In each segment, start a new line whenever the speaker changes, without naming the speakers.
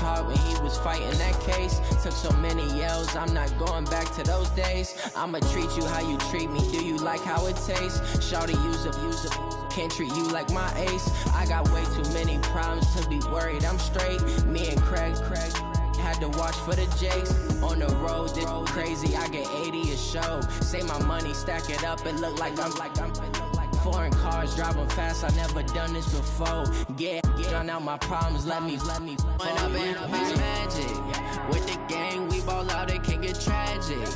heart when he was fighting that case. Took so many yells, I'm not going back to those days. I'ma treat you how you treat me, do you like how it tastes? Shawty, use up, can't treat you like my ace. I got way too many problems to be worried, I'm straight. Me and Craig had to watch for the Jakes. On the road, this crazy, I get 80 a show. Say my money, stack it up, it look like I'm foreign cars, driving fast, I never done this before. Get drown out my problems, let me When up and up is magic. With the gang, we ball out, it can get tragic.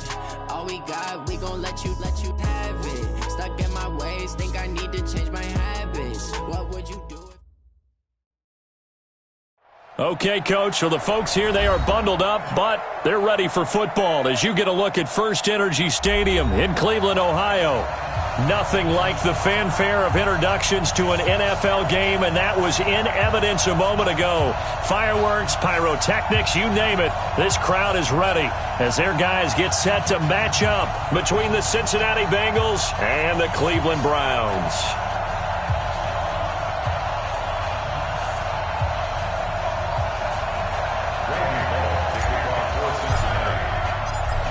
All we got, we gon' let you have it. Stuck in my ways, think I need to change my habits. What would you do?
Okay, Coach, for the folks here, they are bundled up, but they're ready for football as you get a look at First Energy Stadium in Cleveland, Ohio. Nothing like the fanfare of introductions to an NFL game, and that was in evidence a moment ago. Fireworks, pyrotechnics, you name it. This crowd is ready as their guys get set to match up between the Cincinnati Bengals and the Cleveland Browns.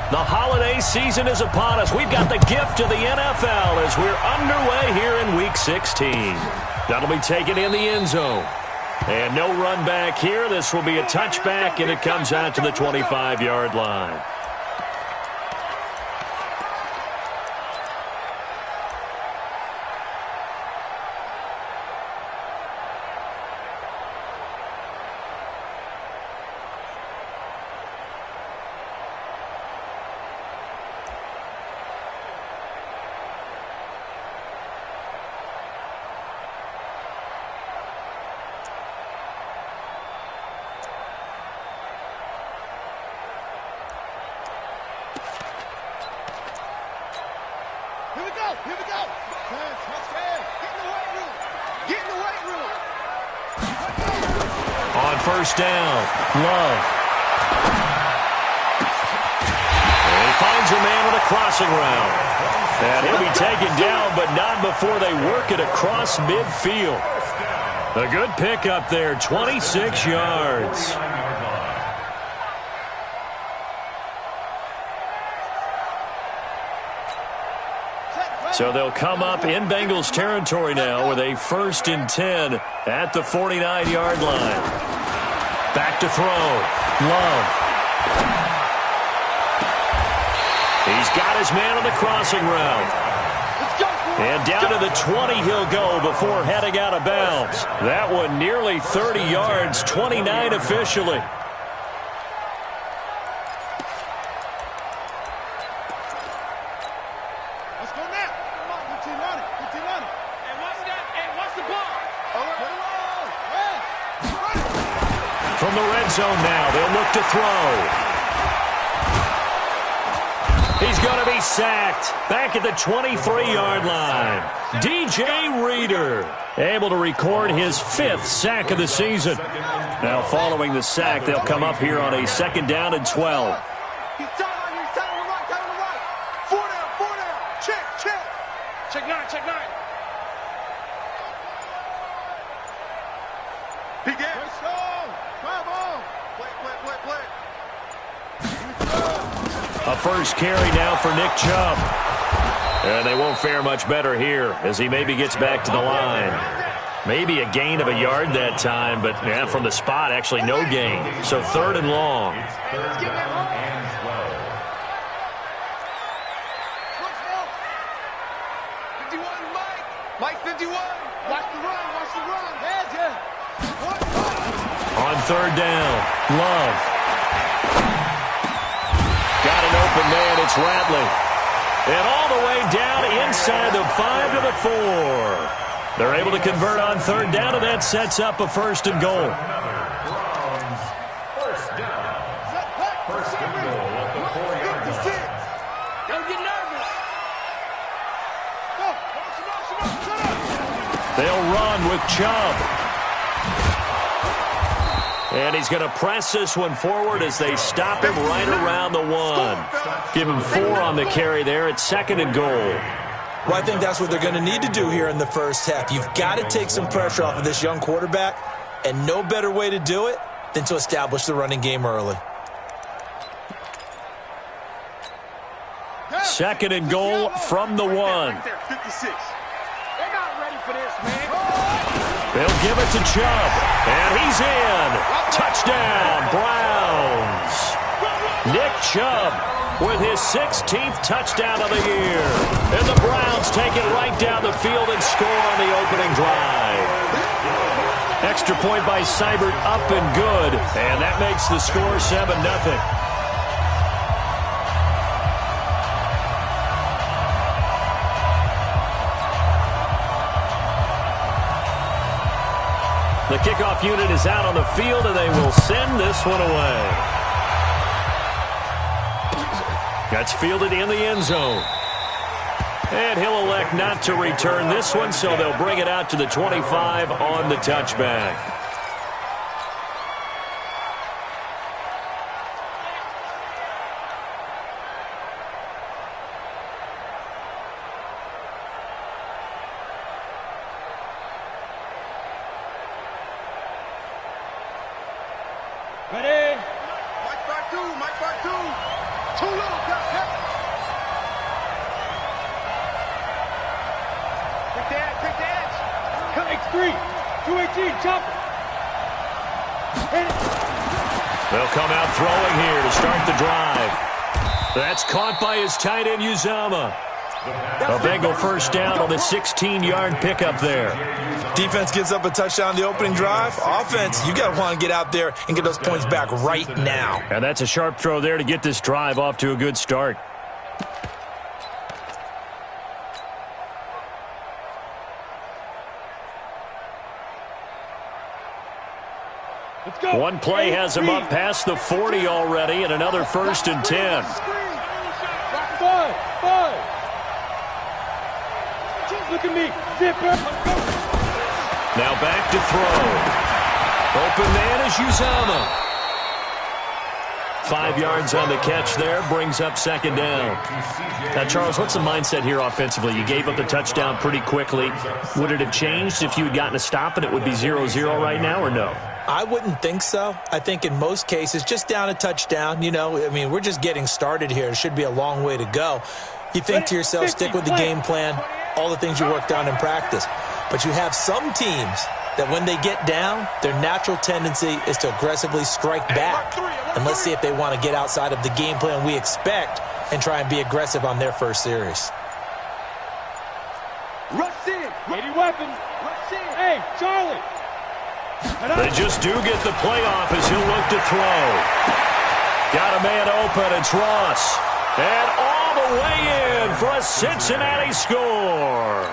The holiday season is upon us. We've got the gift of the NFL as we're underway here in Week 16. That'll be taken in the end zone. And no run back here. This will be a touchback, and it comes out to the 25-yard line.
Here we go. Get in the weight room.
On first down, Love. And he finds a man with a crossing route. And he'll be taken down, but not before they work it across midfield. A good pickup there, 26 yards. So they'll come up in Bengals territory now with a 1st and 10 at the 49-yard line. Back to throw. Love. He's got his man on the crossing route. And down to the 20 he'll go before heading out of bounds. That one nearly 30 yards, 29 officially. From the red zone now, they'll look to throw. He's going to be sacked back at the 23-yard line. DJ Reader able to record his 5th sack of the season. Now following the sack, they'll come up here on a 2nd down and 12.
He's tight on you, tight on the right. 4 down. Check. Check 9. He gets.
A first carry now for Nick Chubb. And they won't fare much better here as he maybe gets back to the line. Maybe a gain of a yard that time, but yeah, from the spot, actually no gain. So 3rd and long.
Mike 51. Watch the run.
On 3rd down, Love. Got an open man, it's Ratley. And all the way down inside the 5 to the 4. They're able to convert on 3rd down, and that sets up a 1st and goal.
First and goal at the 4-yard line. Don't get nervous.
They'll run with Chubb. And he's going to press this one forward as they stop him right around the 1. Give him 4 on the carry there. It's 2nd and goal.
Well, I think that's what they're going to need to do here in the first half. You've got to take some pressure off of this young quarterback, and no better way to do it than to establish the running game early.
Second and goal from the 1.
56. They're not ready for this, man.
They'll give it to Chubb, and he's in. Touchdown, Browns. Nick Chubb with his 16th touchdown of the year. And the Browns take it right down the field and score on the opening drive. Extra point by Seibert, up and good, and that makes the score 7-0. The kickoff unit is out on the field, and they will send this one away. That's fielded in the end zone. And he'll elect not to return this one, so they'll bring it out to the 25 on the touchback.
Ready? Mike back two. Too low. Quick the edge. X3. 218. Chopper.
They'll come out throwing here to start the drive. That's caught by his tight end, Uzama. A Bengal first down on the 16-yard pickup there.
Defense gives up a touchdown the opening drive. Offense, you got to want to get out there and get those points back right now.
And that's a sharp throw there to get this drive off to a good start.
Let's go.
One play has him up past the 40 already, and another 1st and 10.
5. Look at me. Zipper.
Now back to throw. Open man is Uzama. 5 yards on the catch there, brings up second down. Now, Charles, what's the mindset here offensively? You gave up the touchdown pretty quickly. Would it have changed if you had gotten a stop and it would be 0-0 right now, or no?
I wouldn't think so. I think in most cases, just down a touchdown, we're just getting started here. It should be a long way to go. You think to yourself, stick with the game plan, all the things you worked on in practice. But you have some teams that when they get down, their natural tendency is to aggressively strike back. And let's see if they want to get outside of the game plan we expect and try and be aggressive on their first series.
Rush in. Ready weapon. Rush in. Hey, Charlie.
They just do get the playoff as he'll look to throw. Got a man open. It's Ross. And all the way in for a Cincinnati score.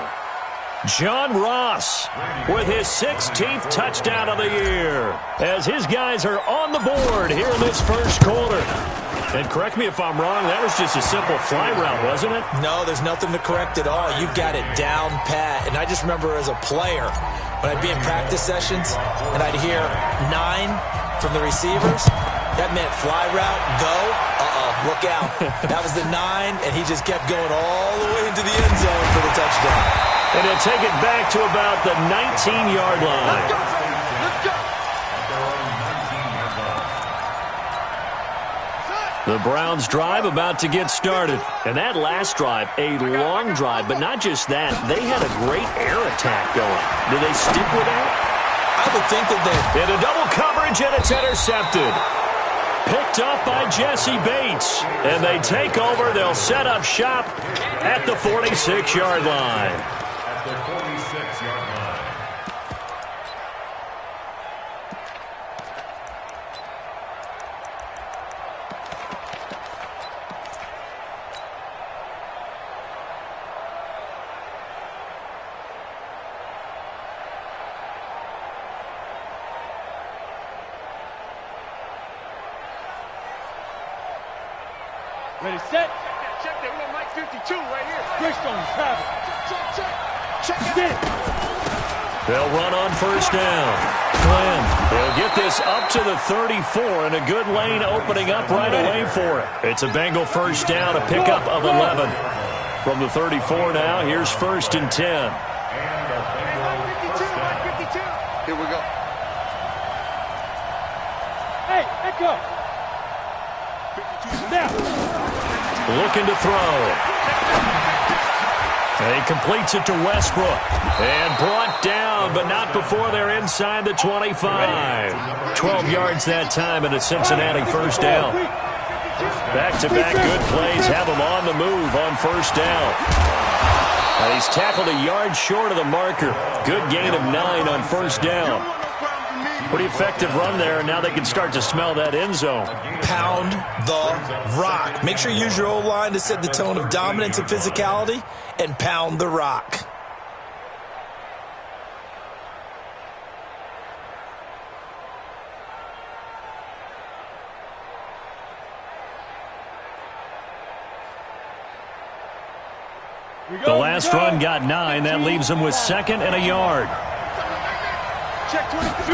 John Ross with his 16th touchdown of the year as his guys are on the board here in this first quarter. And correct me if I'm wrong, that was just a simple fly route, wasn't it?
No, there's nothing to correct at all. You've got it down pat. And I just remember as a player, when I'd be in practice sessions and I'd hear 9 from the receivers, that meant fly route, go, look out. That was the 9, and he just kept going all the way into the end zone for the touchdown.
And he'll take it back to about the 19-yard line.
Let's go.
The Browns drive about to get started. And that last drive, a long drive, but not just that. They had a great air attack going. Do they stick with that?
I would think that they...
Into double coverage, and it's intercepted. Picked up by Jesse Bates. And they take over. They'll set up shop at the 46-yard line.
The 46-yard line.
Ready, set. Check that. We're on Mike 52 right here. Bridgestone, travel. Check it.
They'll run on first down. Glenn, they'll get this up to the 34, and a good lane opening up right away for it. It's a Bengal first down, a pickup of 11. From the 34 now, here's 1st and 10.
Mike 52. Here we go. Hey, echo. Now.
Looking to throw. And he completes it to Westbrook. And brought down, but not before they're inside the 25. 12 yards that time and a Cincinnati first down. Back-to-back good plays have him on the move on first down. And he's tackled a yard short of the marker. Good gain of 9 on first down. Pretty effective run there, and now they can start to smell that end zone.
Pound the rock. Make sure you use your O-line to set the tone of dominance and physicality, and pound the rock.
The last run got 9. That leaves them with 2nd and a yard.
Check 22.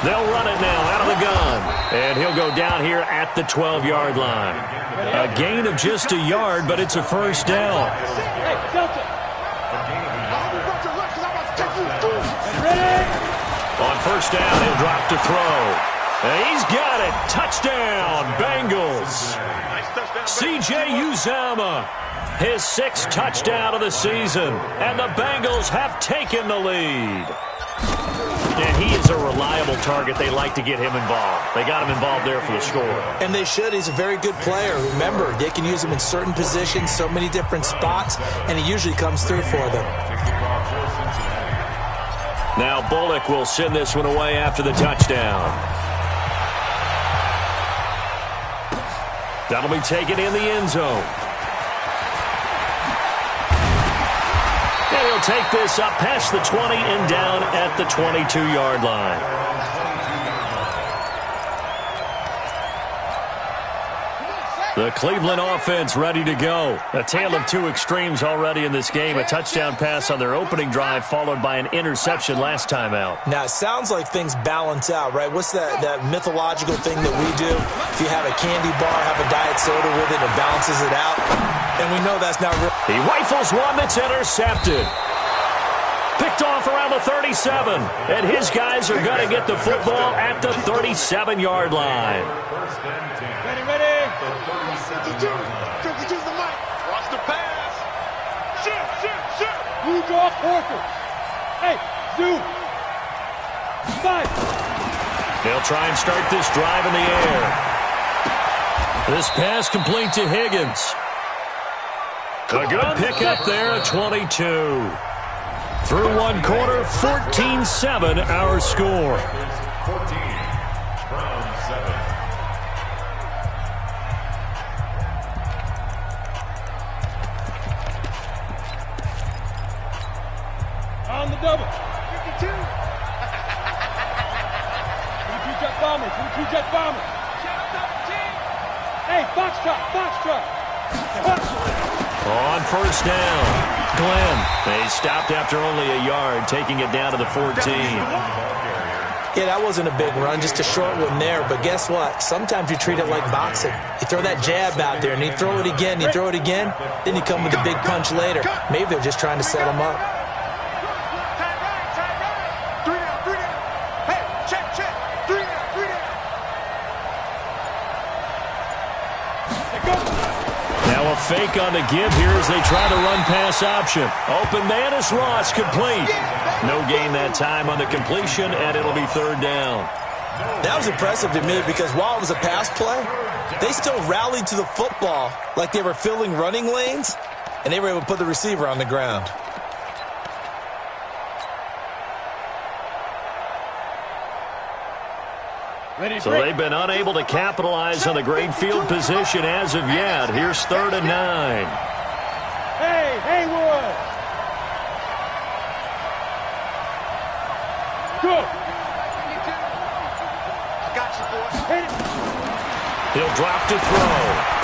They'll run it now out of the gun. And he'll go down here at the 12-yard line. A gain of just a yard, but it's a first down.
Hey, Delta.
On first down, he'll drop to throw. And he's got it. Touchdown, Bengals. C.J. Uzomah, his 6th touchdown of the season. And the Bengals have taken the lead. And he is a reliable target. They like to get him involved. They got him involved there for the score.
And they should. He's a very good player. Remember, they can use him in certain positions, so many different spots, and he usually comes through for them.
Now Bullock will send this one away after the touchdown. That'll be taken in the end zone. And he'll take this up past the 20 and down at the 22-yard line. The Cleveland offense ready to go. A tale of two extremes already in this game. A touchdown pass on their opening drive followed by an interception last time out.
Now, it sounds like things balance out, right? What's that mythological thing that we do? If you have a candy bar, have a diet soda with it, it balances it out. And we know that's not real.
He rifles one that's intercepted. Picked off around the 37. And his guys are going to get the football at the 37-yard line.
Ready, ready. 52 the mic. Watch the pass. Shoot. Rudolph Parker. Hey, Zoo. Five.
They'll try and start this drive in the air. This pass complete to Higgins. A good pickup there, 22. Through one quarter, 14-7 our score.
14 from 7.
On the double. 52. 22 jet bombers. Hey, Foxtrot.
On first down, Glenn. They stopped after only a yard, taking it down to the 14.
Yeah, that wasn't a big run, just a short one there. But guess what? Sometimes you treat it like boxing. You throw that jab out there, and you throw it again, then you come with a big punch later. Maybe they're just trying to set him up.
Now a fake on the give here as they try to run pass option. Open man is Ross, complete. No gain that time on the completion, and it'll be third down.
That was impressive to me because while it was a pass play, they still rallied to the football like they were filling running lanes, and they were able to put the receiver on the ground.
So they've been unable to capitalize on the great field position as of yet. Here's 3rd and 9.
Hey, Haywood. Good. I got you, boy. Hit it.
He'll drop to throw.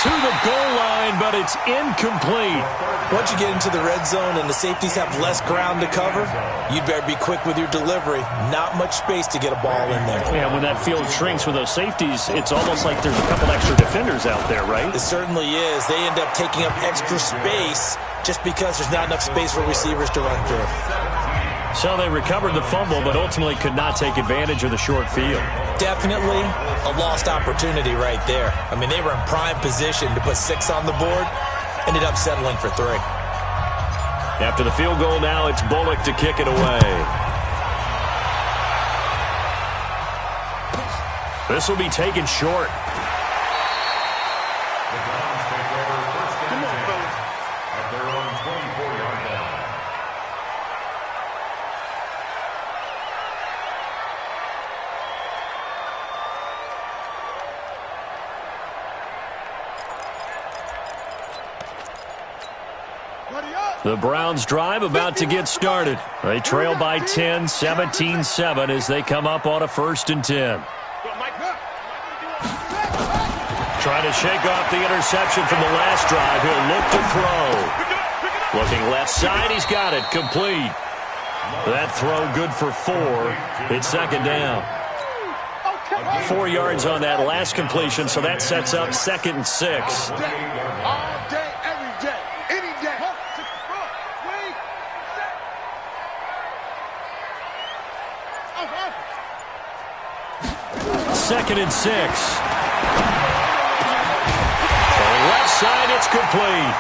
To the goal line, but it's incomplete.
Once you get into the red zone and the safeties have less ground to cover, you'd better be quick with your delivery. Not much space to get a ball in there.
Yeah, when that field shrinks with those safeties, it's almost like there's a couple extra defenders out there, right?
It certainly is. They end up taking up extra space just because there's not enough space for receivers to run through.
So they recovered the fumble, but ultimately could not take advantage of the short field.
Definitely a lost opportunity right there. I mean, they were in prime position to put 6 on the board. Ended up settling for 3.
After the field goal now, it's Bullock to kick it away. This will be taken short.
The Browns take over first down at their own 24-yard line.
The Browns drive about to get started. They trail by 10, 17-7 as they come up on a 1st and 10. Trying to shake off the interception from the last drive. He'll look to throw. Looking left side, he's got it. Complete. That throw good for 4. It's 2nd down. 4 yards on that last completion, so that sets up 2nd and 6.
All day, every day, any day.
2nd and 6. Left side, it's complete.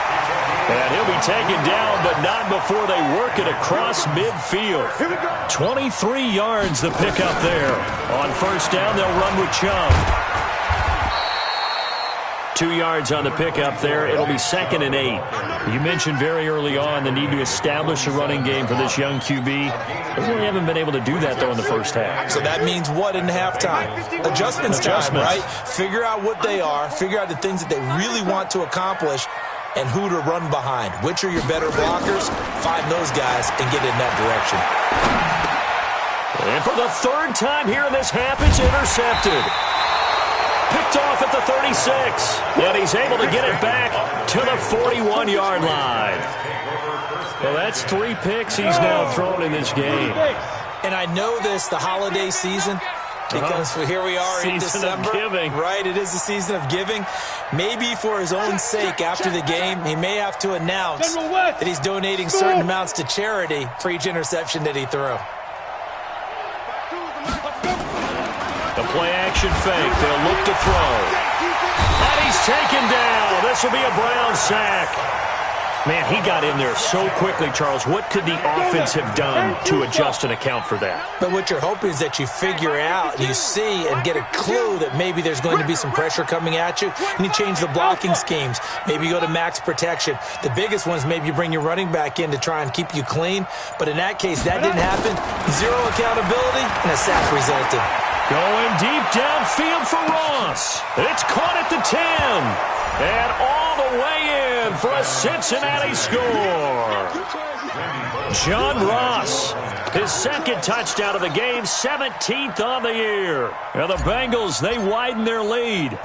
And he'll be taken down, but not before they work it across midfield. 23 yards the pickup there. On 1st down, they'll run with Chubb. 2 yards on the pickup there. It'll be 2nd and 8. You mentioned very early on the need to establish a running game for this young QB. They really haven't been able to do that, though, in the first half.
So that means what in halftime? Adjustments time, right? Figure out what they are. Figure out the things that they really want to accomplish and who to run behind. Which are your better blockers? Find those guys and get in that direction.
And for the 3rd time here in this half, it's intercepted. Picked off at the 36. And he's able to get it back to the 41-yard line. Well, that's 3 picks he's now thrown in this game.
And I know this, the holiday season, because here we are in December.
Season of giving.
Right, it is the season of giving. Maybe for his own sake, after the game, he may have to announce that he's donating certain amounts to charity for each interception that he threw.
The play-action fake. They'll look to throw. And he's taken down. This will be a Brown sack. Man, he got in there so quickly, Charles. What could the offense have done to adjust and account for that?
But what you're hoping is that you figure out, you see, and get a clue that maybe there's going to be some pressure coming at you, and you change the blocking schemes. Maybe you go to max protection. The biggest one is maybe you bring your running back in to try and keep you clean. But in that case, that didn't happen. 0 accountability, and a sack resulted.
Going deep downfield for Ross. It's caught at the 10. And all the way in for a Cincinnati score. John Ross, his 2nd touchdown of the game, 17th on the year. And the Bengals, they widen their lead.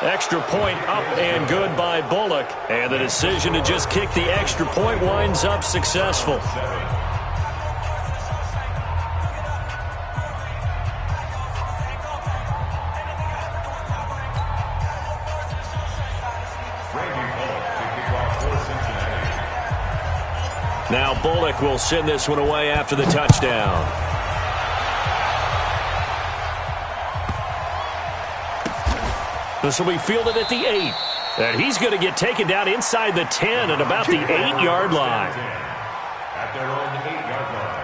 Extra point up and good by Bullock. And the decision to just kick the extra point winds up successful. Now Bullock will send this one away after the touchdown. This will be fielded at the 8. And he's going to get taken down inside the 10 at about the 8-yard line.
At their own 8-yard line.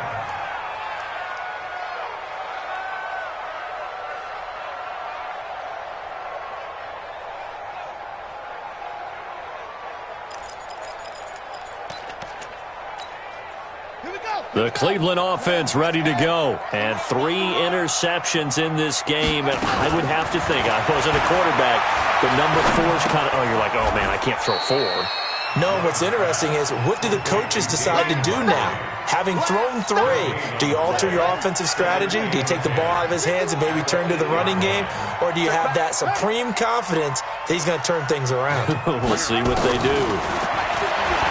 The Cleveland offense ready to go. And 3 interceptions in this game. And I would have to think, I wasn't a quarterback, but number 4 is kind of, you're like, oh, man, I can't throw 4.
No, what's interesting is what do the coaches decide to do now? Having thrown 3, do you alter your offensive strategy? Do you take the ball out of his hands and maybe turn to the running game? Or do you have that supreme confidence that he's going to turn things around?
We'll see what they do.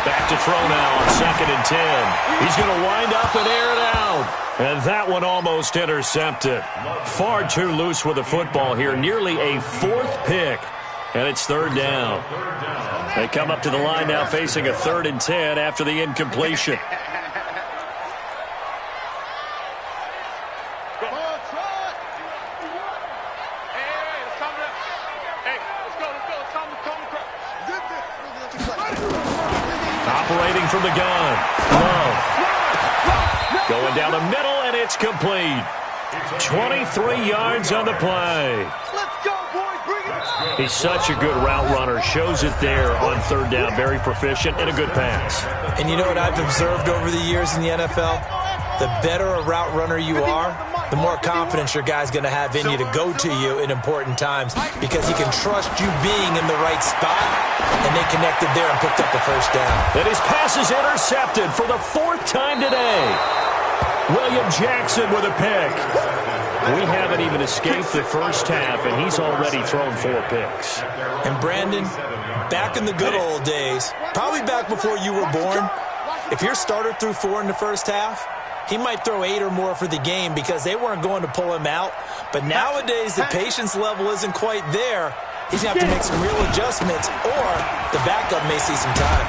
Back to throw now on 2nd and 10. He's going to wind up and air it out. And that one almost intercepted. Far too loose with the football here. Nearly a 4th pick. And it's third down. They come up to the line now facing a 3rd and 10 after the incompletion. Operating from the gun. Love. Going down the middle, and it's complete. 23 yards on the play.
Let's go, boys. Bring it.
He's such a good route runner. Shows it there on third down. Very proficient and a good pass.
And you know what I've observed over the years in the NFL? The better a route runner you are, the more confidence your guy's going to have in you to go to you in important times because he can trust you being in the right spot, and they connected there and picked up the first down.
And his pass is intercepted for the 4th time today. William Jackson with a pick. We haven't even escaped the first half, and he's already thrown 4 picks.
And Brandon, back in the good old days, probably back before you were born, if your starter threw 4 in the first half, he might throw 8 or more for the game because they weren't going to pull him out. But nowadays, the patience level isn't quite there. He's going to have to make some real adjustments, or the backup may see some time.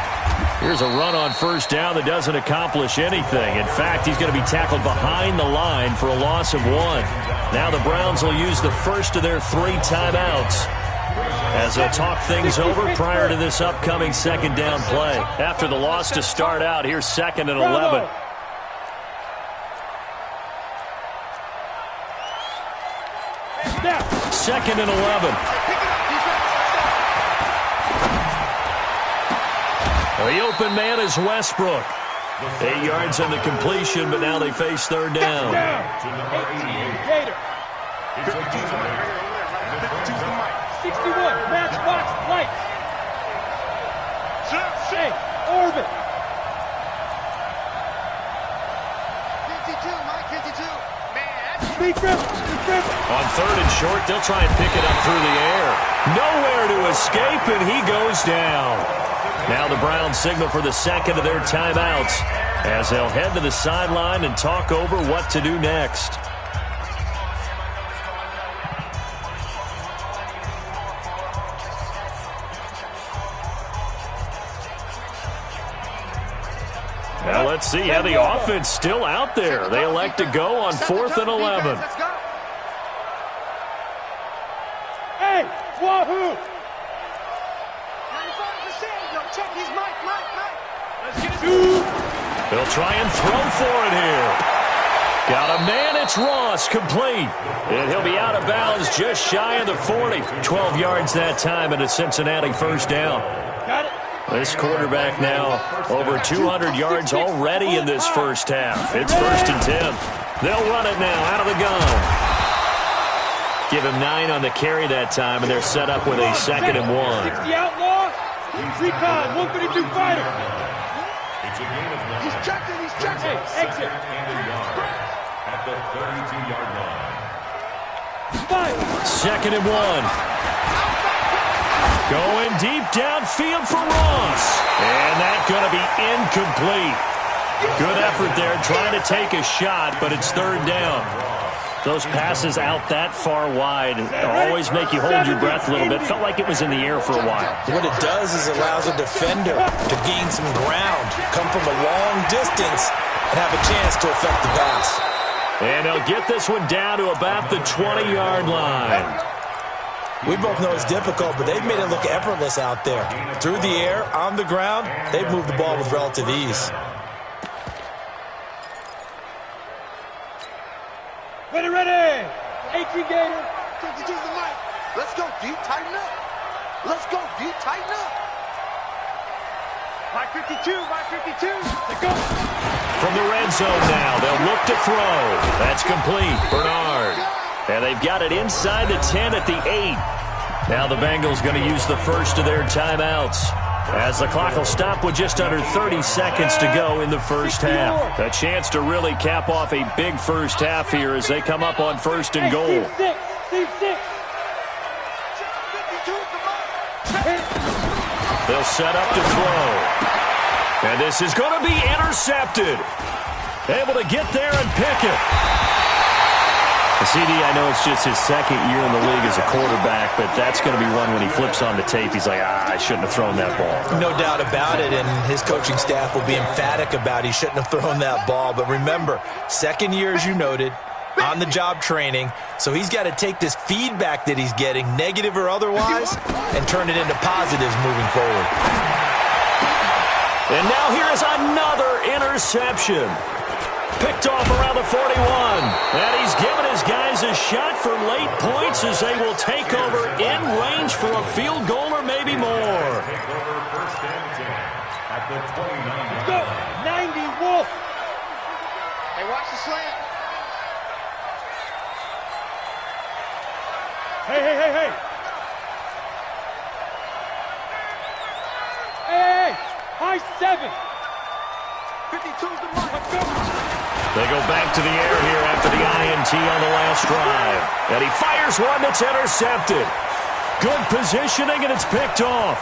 Here's a run on first down that doesn't accomplish anything. In fact, he's going to be tackled behind the line for a loss of 1. Now the Browns will use the first of their 3 timeouts as they'll talk things over prior to this upcoming 2nd down play. After the loss to start out, here's 2nd and 11.
Now.
2nd and 11. The open man is Westbrook. 8 yards on the completion, but now they face third down.
61, matchbox lights. Hey, orbit. 52, Mike, 52. Speed dribble.
On 3rd and short, they'll try and pick it up through the air. Nowhere to escape, and he goes down. Now the Browns signal for the 2nd of their timeouts as they'll head to the sideline and talk over what to do next. Now let's see how the offense still out there. They elect to go on 4th and 11.
Hey, wahoo!
They'll try and throw for it here. Got a man, it's Ross, complete. And he'll be out of bounds just shy of the 40. 12 yards that time and a Cincinnati first down.
Got it.
This quarterback now over 200 yards already in this first half. It's 1st and 10. They'll run it now out of the gun. Give him 9 on the carry that time, and they're set up with a 2nd and 1.
60 outlaw, recon, 152 fighter. He's checked it, Hey, exit.
At the 32-yard line.
2nd and 1. Going deep downfield for Ross. And that's going to be incomplete. Good effort there trying to take a shot, but it's 3rd down. Those passes out that far wide always make you hold your breath a little bit. Felt like it was in the air for a while.
What it does is allows a defender to gain some ground, come from a long distance, and have a chance to affect the pass.
And they'll get this one down to about the 20-yard line.
We both know it's difficult, but they've made it look effortless out there. Through the air, on the ground, they've moved the ball with relative ease.
Ready. 18 Gator.
52 to the mic. Let's go deep, tighten up. Let's go deep, tighten up.
Mike 52. Let's go.
From the red zone now, they'll look to throw. That's complete. Bernard. And they've got it inside the 10 at the 8. Now the Bengals going to use the first of their timeouts, as the clock will stop with just under 30 seconds to go in the first half. A chance to really cap off a big first half here as they come up on 1st and goal. They'll set up to throw. And this is going to be intercepted. Able to get there and pick it. CD, I know it's just his second year in the league as a quarterback, but that's going to be one when he flips on the tape. He's like, I shouldn't have thrown that ball.
No doubt about it, and his coaching staff will be emphatic about he shouldn't have thrown that ball. But remember, second year, as you noted, on-the-job training, so he's got to take this feedback that he's getting, negative or otherwise, and turn it into positives moving forward.
And now here is another interception. Picked off around the 41. And he's given his guys a shot for late points as they will take over in range for a field goal or maybe more.
Take over first and 10 at the 29.
Let's go. 90 Wolf.
Hey, watch the slant.
Hey, hey, hey, hey. Hey, high 7.
52's the mark.
Let's go.
They go back to the air here after the INT on the last drive. And he fires one that's intercepted. Good positioning, and it's picked off.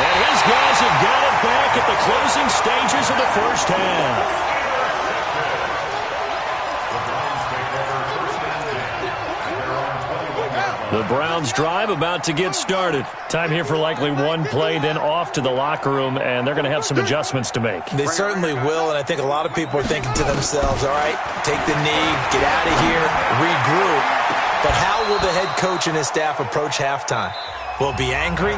And his guys have got it back at the closing stages of the first half. The Browns drive about to get started. Time here for likely one play, then off to the locker room, and they're going to have some adjustments to make.
They certainly will, and I think a lot of people are thinking to themselves, all right, take the knee, get out of here, regroup. But how will the head coach and his staff approach halftime? Will it be angry?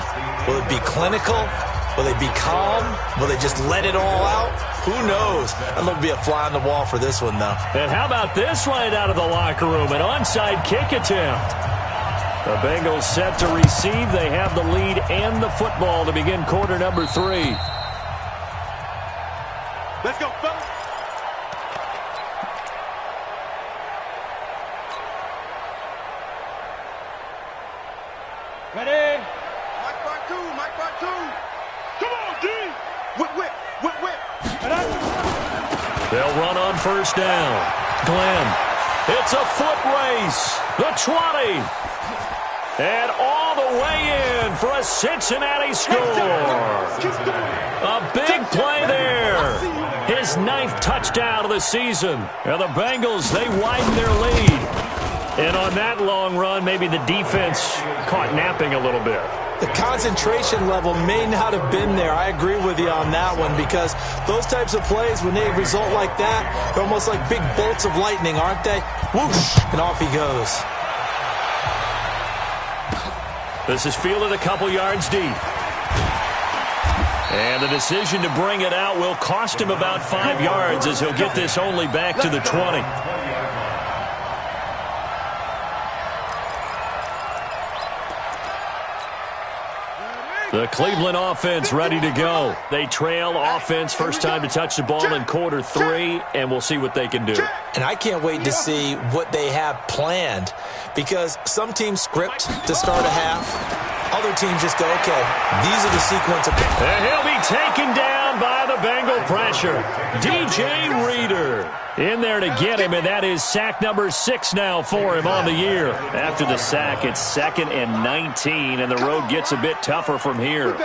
Will it be clinical? Will they be calm? Will they just let it all out? Who knows? I'd love to be a fly on the wall for this one, though.
And how about this right out of the locker room? An onside kick attempt. The Bengals set to receive. They have the lead and the football to begin quarter number 3.
Let's go, fellas.
Ready?
Mike Bartu, Mike Bartu.
Come on, D.
Whip, whip, whip, whip.
They'll run on first down. Glenn. It's a foot race. The 20. And all the way in for a Cincinnati score. A big play there. His 9th touchdown of the season. And the Bengals, they widen their lead. And on that long run, maybe the defense caught napping a little bit.
The concentration level may not have been there. I agree with you on that one, because those types of plays, when they result like that, they're almost like big bolts of lightning, aren't they? Whoosh, and off he goes.
This is fielded a couple yards deep. And the decision to bring it out will cost him about 5 yards, as he'll get this only back to the 20. The Cleveland offense ready to go. They trail offense first time to touch the ball in quarter 3, and we'll see what they can do.
And I can't wait to see what they have planned, because some teams script to start a half. Other teams just go, okay, these are the sequence of...
And he'll be taken down by the Bengal pressure. DJ Reader in there to get him, and that is sack number 6 now for him on the year. After the sack, it's 2nd and 19, and the road gets a bit tougher from here.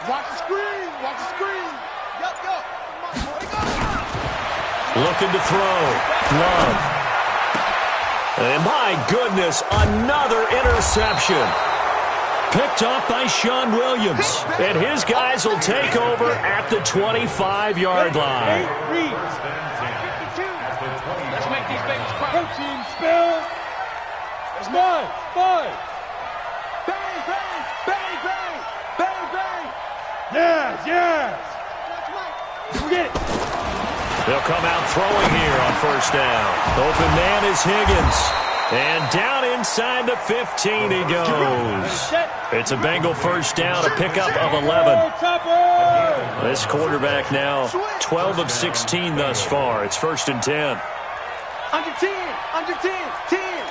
Watch the screen, watch the screen. Yup, yup.
Looking to throw. Love. And my goodness, another interception. Picked up by Sean Williams. And his guys will take over at the 25-yard line.
Let's make these babies cry. Protein spill. There's 5.
Bang, bang, bang, bang, bang, bang.
Yes, yes. Get it.
They'll come out throwing here on first down. Open man is Higgins. And down inside the 15 he goes. It's a Bengal first down, a pickup of 11. This quarterback now 12 of 16 thus far. It's 1st and 10.
Under 10, under 10, 10.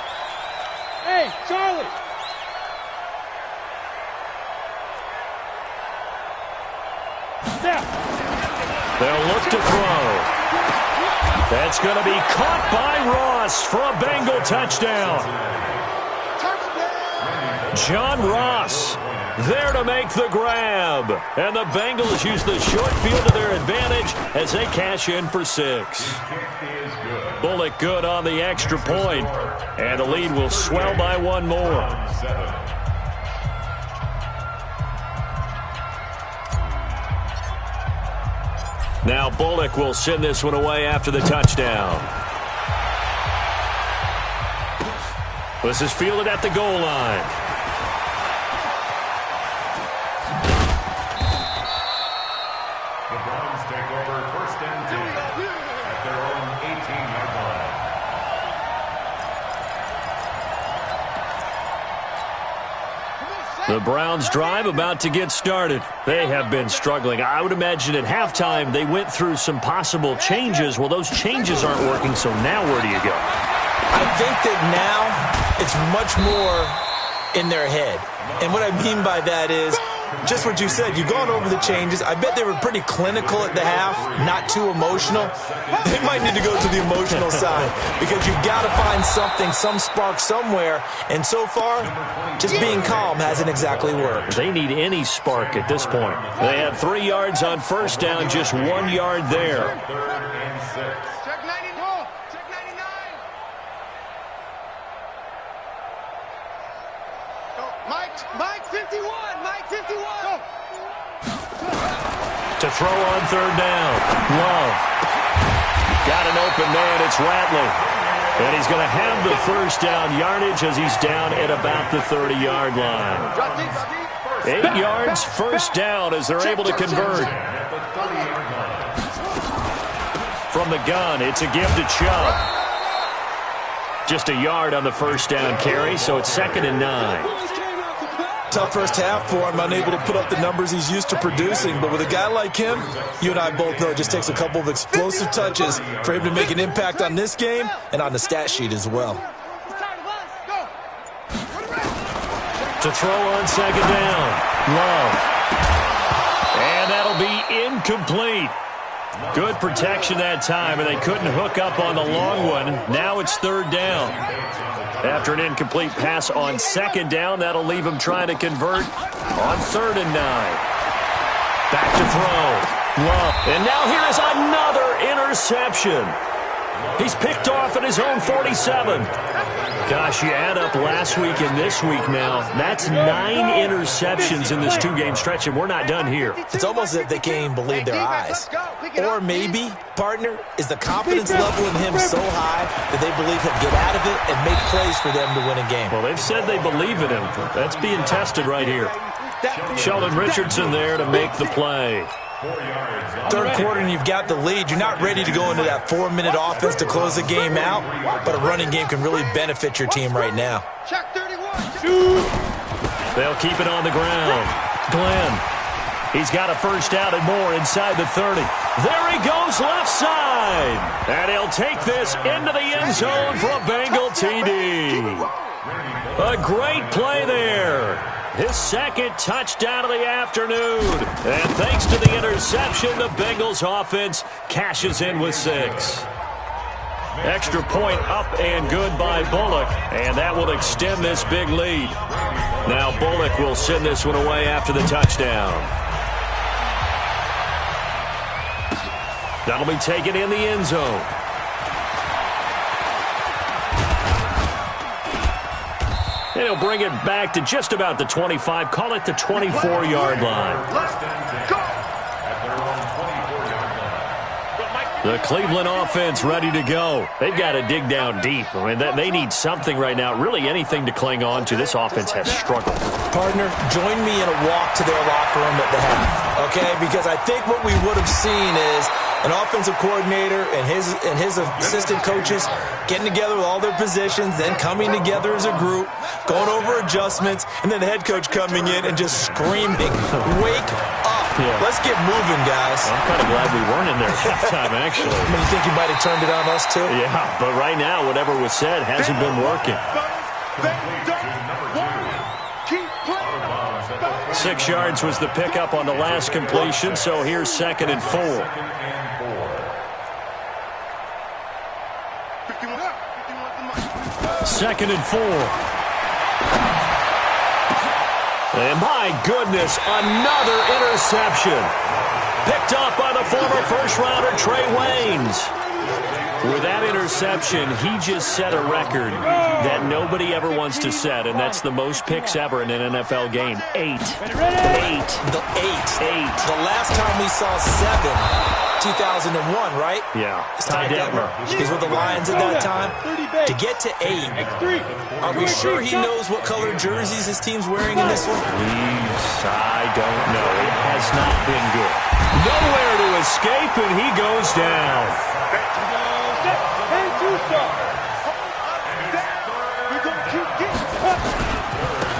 Hey, Charlie. Now.
They'll look to throw. That's going to be caught by Ross for a Bengal touchdown. John Ross there to make the grab. And the Bengals use the short field to their advantage as they cash in for 6. Bullock good on the extra point, and the lead will swell by 1 more. Now Bullock will send this one away after the touchdown. This is fielded at the goal line.
The Browns take over 1st and 10 at their own 18-yard line.
The Browns drive about to get started. They have been struggling. I would imagine at halftime they went through some possible changes. Well, those changes aren't working, so now where do you go?
I think that now it's much more in their head. And what I mean by that is just what you said. You've gone over the changes. I bet they were pretty clinical at the half, not too emotional. They might need to go to the emotional side because you've got to find something, some spark somewhere. And so far, just being calm hasn't exactly worked.
They need any spark at this point. They had 3 yards on 1st down, just 1 yard there.
3rd and 6.
Check 99. Check 99. Mike 51. Mike 51. Go.
To throw on 3rd down. Love. Got an open man. It's Ratley. And he's going to have the 1st down yardage as he's down at about the 30-yard line. 8 yards, 1st down as they're able to convert. From the gun, it's a give to Chubb. Just a yard on the 1st down carry, so it's 2nd and 9.
Tough first half for him, unable to put up the numbers he's used to producing. But with a guy like him, you and I both know it just takes a couple of explosive touches for him to make an impact on this game and on the stat sheet as well.
To throw on 2nd down. Love. And that'll be incomplete. Good protection that time, and they couldn't hook up on the long one. Now it's 3rd down. After an incomplete pass on 2nd down, that'll leave him trying to convert on 3rd and 9. Back to throw. Love. And now here is another interception. He's picked off at his own 47. Gosh, you add up last week and this week now. That's 9 interceptions in this 2-game stretch, and we're not done here.
It's almost as if they can't even believe their eyes. Or maybe, partner, is the confidence level in him so high that they believe he'll get out of it and make plays for them to win a game.
Well, they've said they believe in him. That's being tested right here. Sheldon Richardson there to make the play.
3rd quarter and you've got the lead. You're not ready to go into that 4-minute offense to close the game out, but a running game can really benefit your team right now.
Check 31.
They'll keep it on the ground. Glenn. He's got a 1st down and more inside the 30. There he goes left side. And he'll take this into the end zone for a Bengal TD. A great play there. His 2nd touchdown of the afternoon. And thanks to the interception, the Bengals offense cashes in with 6. Extra point up and good by Bullock, and that will extend this big lead. Now Bullock will send this one away after the touchdown. That'll be taken in the end zone. And he'll bring it back to just about the 25. Call it the 24-yard line. The Cleveland offense ready to go. They've got to dig down deep. I mean, they need something right now, really anything to cling on to. This offense has struggled.
Partner, join me in a walk to their locker room at the half, okay? Because I think what we would have seen is an offensive coordinator and his assistant coaches getting together with all their positions, then coming together as a group, going over adjustments, and then the head coach coming in and just screaming, "Wake up. Yeah. Let's get moving, guys."
I'm kind of glad we weren't in there at halftime, actually.
I mean, you think you might have turned it on us, too?
Yeah, but right now, whatever was said hasn't been working. 6 yards was the pickup on the last completion, so here's 2nd and 4. Second and 4. And my goodness, another interception. Picked off by the former first-rounder Trey Waynes. With that interception, he just set a record that nobody ever wants to set, and that's the most picks ever in an NFL game. 8. 8.
The last time we saw 7, 2001, right?
Yeah.
Ty Detmer. He's with the Lions at that time. To get to 8, are we sure he knows what color jerseys his team's wearing in this one?
I don't know. It has not been good. Nowhere to escape, and he goes down.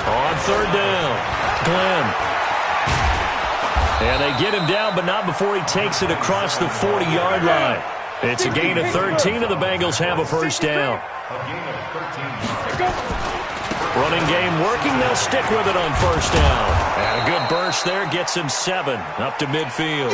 On third down, Glenn. And they get him down, but not before he takes it across the 40-yard line. It's a gain of 13, and the Bengals have a first down. Running game working. They'll stick with it on first down. And a good burst there gets him 7 up to midfield.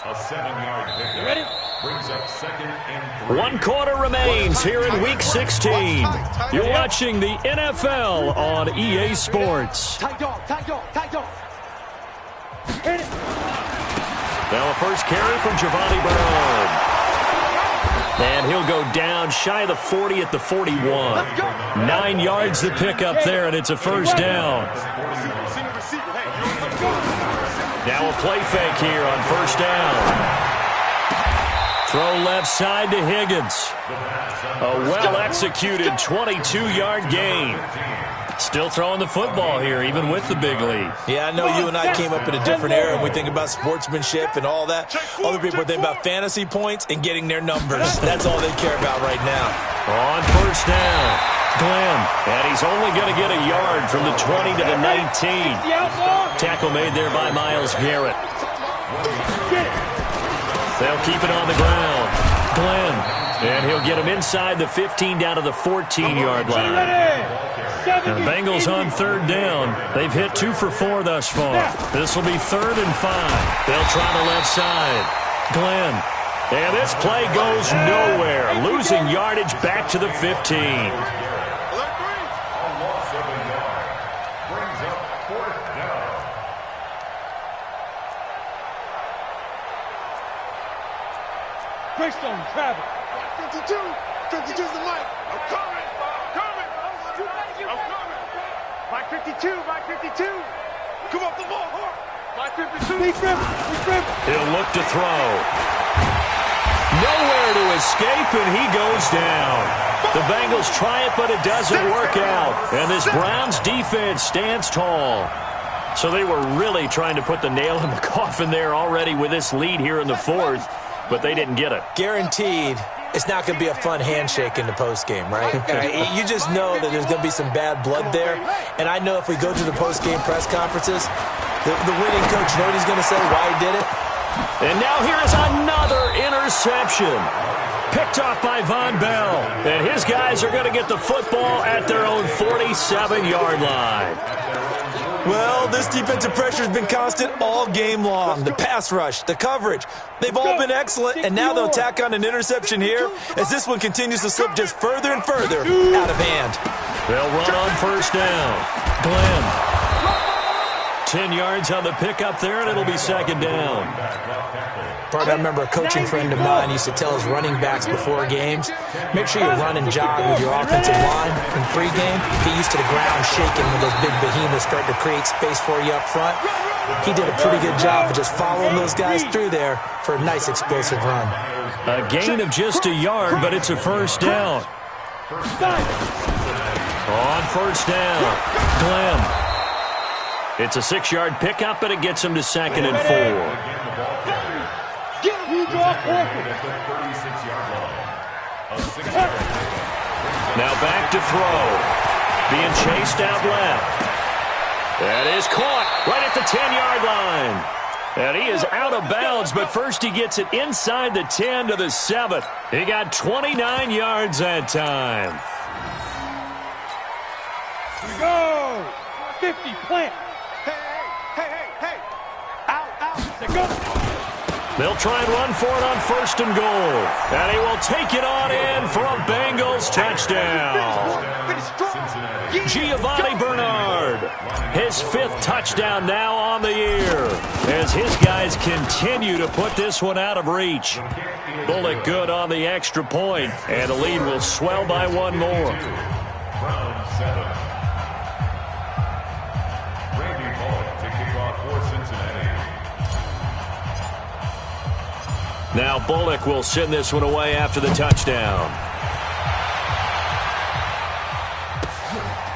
A 7-yard pickup.
Ready?
Brings up 2nd and 3.
1 quarter remains here in Week 16. You're watching the NFL on EA Sports.
Tight dog.
Now a first carry from Giovanni Bernard. And he'll go down shy of the 40 at the 41. 9 yards to pick up there, and it's a first down. Now a play fake here on first down. Throw left side to Higgins. A well-executed 22-yard gain. Still throwing the football here, even with the big lead.
Yeah, I know you and I came up in a different era, and we think about sportsmanship and all that. Other people think about fantasy points and getting their numbers. That's all they care about right now.
On first down, Glenn. And he's only going to get a yard from the 20 to the 19. Tackle made there by Myles Garrett. They'll keep it on the ground. Glenn. And he'll get him inside the 15 down to the 14-yard line. And the Bengals on third down. They've hit 2 for 4 thus far. This will be 3rd and 5. They'll try the left side. Glenn. And this play goes nowhere. Losing yardage back to the 15.
A loss of a yard. Brings up 4th down.
Greystone travel.
52's the mic. I'm coming.
Mike 52. Come off the ball. Mike 52.
He'll look to throw. Nowhere to escape, and he goes down. The Bengals try it, but it doesn't work out. And this Browns defense stands tall. So they were really trying to put the nail in the coffin there already with this lead here in the 4th, but they didn't get it.
Guaranteed. It's not going to be a fun handshake in the postgame, right? You just know that there's going to be some bad blood there. And I know if we go to the postgame press conferences, the winning coach, you know what he's going to say, why he did it?
And now here is another interception. Picked off by Von Bell. And his guys are going to get the football at their own 47-yard line.
Well, this defensive pressure has been constant all game long. The pass rush, the coverage, they've all been excellent, and now they'll tack on an interception here as this one continues to slip just further and further out of hand.
They'll run on first down. Glenn. 10 yards on the pickup there, and it'll be 2nd down.
Bart, I remember a coaching friend of mine used to tell his running backs before games, make sure you run and jog with your offensive line in pregame. Get used to the ground shaking when those big behemoths start to create space for you up front. He did a pretty good job of just following those guys through there for a nice explosive run.
A gain of just a yard, but it's a first down. On first down, Glenn. It's a 6-yard pickup, but it gets him to 2nd and 4. Now back to throw. Being chased out left. That is caught right at the 10-yard line. And he is out of bounds, but first he gets it inside the 10 to the 7th. He got 29 yards that time.
Here we go. 50, plant.
Hey. Out.
Let's go.
They'll try and run for it on first and goal. And he will take it on in for a Bengals touchdown. Giovanni Bernard, his 5th touchdown now on the year, as his guys continue to put this one out of reach. Bullock good on the extra point, and the lead will swell by one more.
Round 7. Randy Bullock to kick off for Cincinnati.
Now Bullock will send this one away after the touchdown.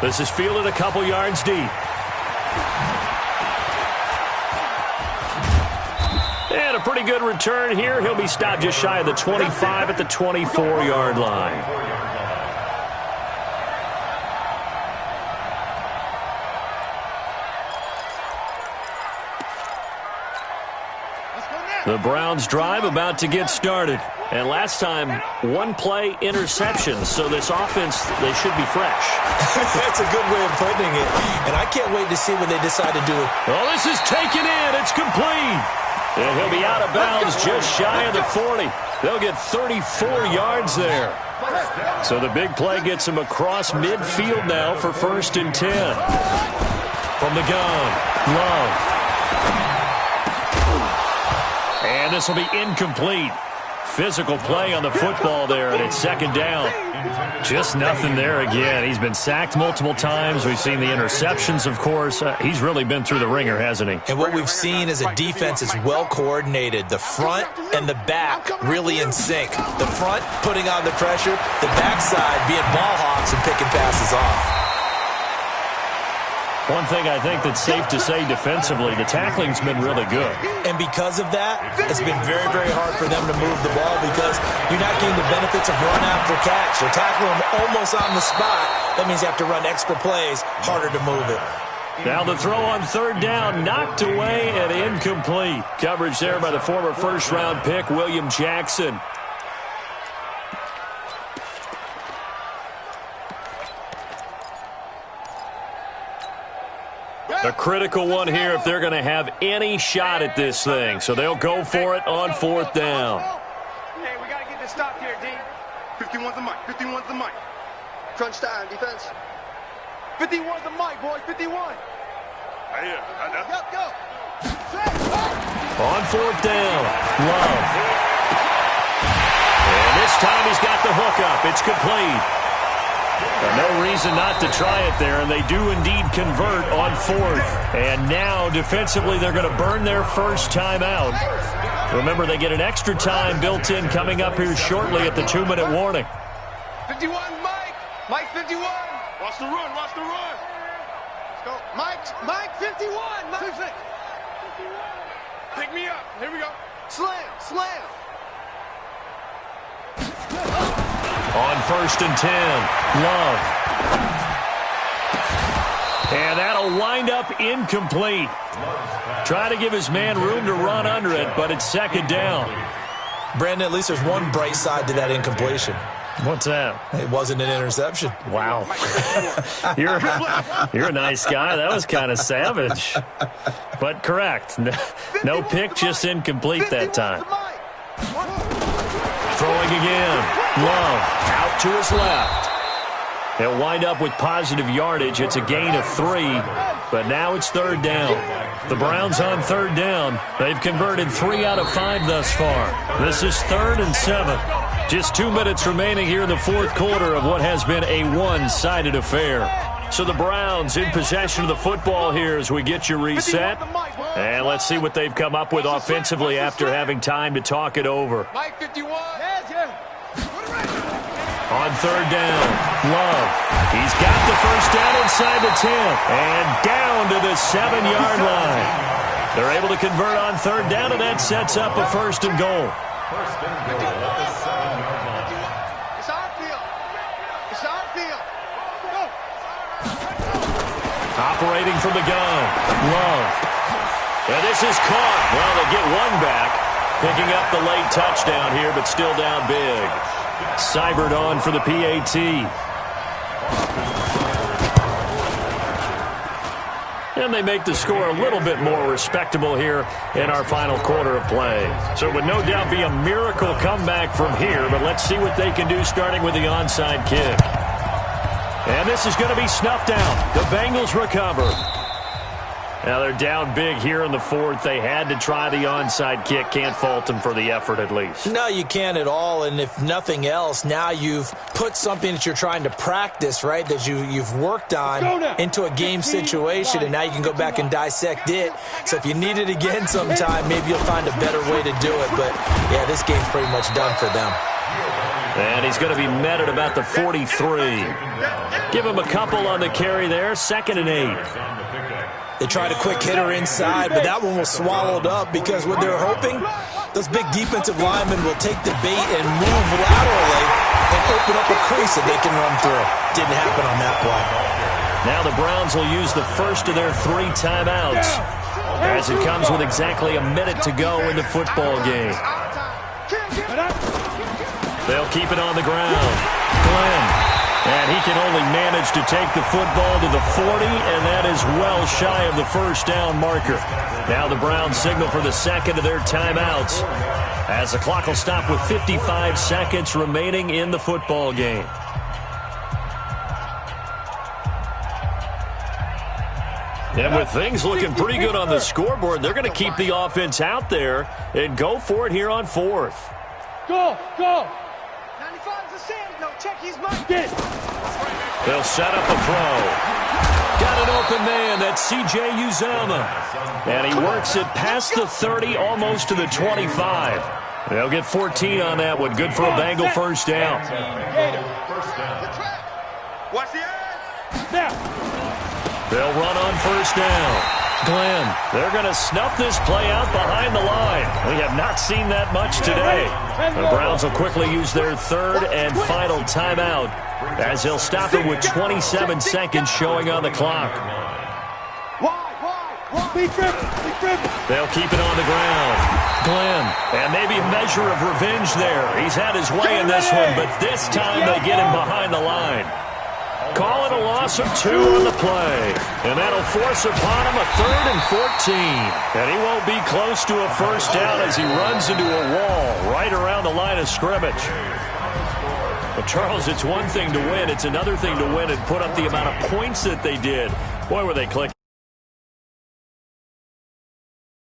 This is fielded a couple yards deep. And a pretty good return here. He'll be stopped just shy of the 25 at the 24-yard line. The Browns drive about to get started. And last time, one-play interception. So this offense, they should be fresh.
That's a good way of putting it. And I can't wait to see what they decide to do.
Oh, this is taken in. It's complete. And he'll be out of bounds just shy of the 40. They'll get 34 yards there. So the big play gets him across midfield now for 1st and 10. From the gun, Love. And this will be incomplete. Physical play on the football there, and it's 2nd down. Just nothing there again. He's been sacked multiple times. We've seen the interceptions, of course. He's really been through the ringer, hasn't he?
And what we've seen is a defense that's well coordinated. The front and the back really in sync. The front putting on the pressure, the backside being ball hawks and picking passes off.
One thing I think that's safe to say defensively, the tackling's been really good.
And because of that, it's been very, very hard for them to move the ball because you're not getting the benefits of run after catch. They're tackling them almost on the spot. That means you have to run extra plays, harder to move it.
Now the throw on 3rd down, knocked away and incomplete. Coverage there by the former 1st-round pick, William Jackson. A critical one here if they're going to have any shot at this thing. So they'll go for it on 4th down.
Hey, we got to get this stop here, D.
51's the mic. 51's the mic. Crunch time, defense.
51's the mic, boys. 51.
Right here. Yep, go.
On 4th down, Love. And this time he's got the hook up. It's complete. No reason not to try it there, and they do indeed convert on 4th. And now, defensively, they're going to burn their first timeout. Remember, they get an extra time built in coming up here shortly at the 2-minute warning.
51, Mike. Mike, 51.
Watch the run. Watch the run.
Let's go. Mike, 51. Mike.
Pick me up. Here we go.
Slam.
On 1st and 10, Love. And that'll wind up incomplete. Try to give his man room to run under it, but it's 2nd down.
Brandon, at least there's one bright side to that incompletion.
What's that?
It wasn't an interception.
Wow. You're a nice guy. That was kind of savage. But correct. No pick, just incomplete that time. Throwing again. Love out to his left. He'll wind up with positive yardage. It's a gain of 3, but now it's 3rd down. The Browns on 3rd down. They've converted 3 out of 5 thus far. This is 3rd and 7. Just 2 minutes remaining here in the 4th quarter of what has been a one-sided affair. So the Browns in possession of the football here as we get you reset. And let's see what they've come up with offensively after having time to talk it over.
Mike, 51.
On 3rd down, Love. He's got the first down inside the 10 and down to the 7-yard line. They're able to convert on 3rd down, and that sets up a 1st and goal.
1st and goal at the 7-yard line.
It's our field. It's our field. Go.
Operating from the gun, Love. And this is caught. Well, they get one back. Picking up the late touchdown here, but still down big. Seibert on for the PAT. And they make the score a little bit more respectable here in our final quarter of play. So it would no doubt be a miracle comeback from here, but let's see what they can do starting with the onside kick. And this is going to be snuffed out. The Bengals recover. Now they're down big here in the fourth. They had to try the onside kick. Can't fault them for the effort at least.
No, you can't at all. And if nothing else, now you've put something that you're trying to practice, right, that you've worked on into a game situation, and now you can go back and dissect it. So if you need it again sometime, maybe you'll find a better way to do it. But, yeah, this game's pretty much done for them.
And he's going to be met at about the 43. Give him a couple on the carry there. 2nd and 8.
They tried a quick hitter inside, but that one was swallowed up because what they're hoping, those big defensive linemen will take the bait and move laterally and open up a crease that they can run through. Didn't happen on that play.
Now the Browns will use the first of their 3 timeouts as it comes with exactly a minute to go in the football game. They'll keep it on the ground. Glenn. And he can only manage to take the football to the 40, and that is well shy of the first down marker. Now the Browns signal for the second of their timeouts as the clock will stop with 55 seconds remaining in the football game. And with things looking pretty good on the scoreboard, they're going to keep the offense out there and go for it here on 4th.
Go!
95's the same. No, check his mark.
They'll set up a throw. Got an open man. That's C.J. Uzomah. And he works it past the 30, almost to the 25. They'll get 14 on that one. Good for a Bengal first down.
Watch the eye.
They'll run on first down. Glenn, they're going to snuff this play out behind the line. We have not seen that much today. The Browns will quickly use their 3rd and final timeout as they'll stop it with 27 seconds showing on the clock. They'll keep it on the ground. Glenn, and maybe a measure of revenge there. He's had his way in this one, but this time they get him behind the line. Call it a loss of 2 on the play. And that'll force upon him a 3rd and 14. And he won't be close to a first down as he runs into a wall right around the line of scrimmage. But, Charles, it's one thing to win. It's another thing to win and put up the amount of points that they did. Boy, were they clicking.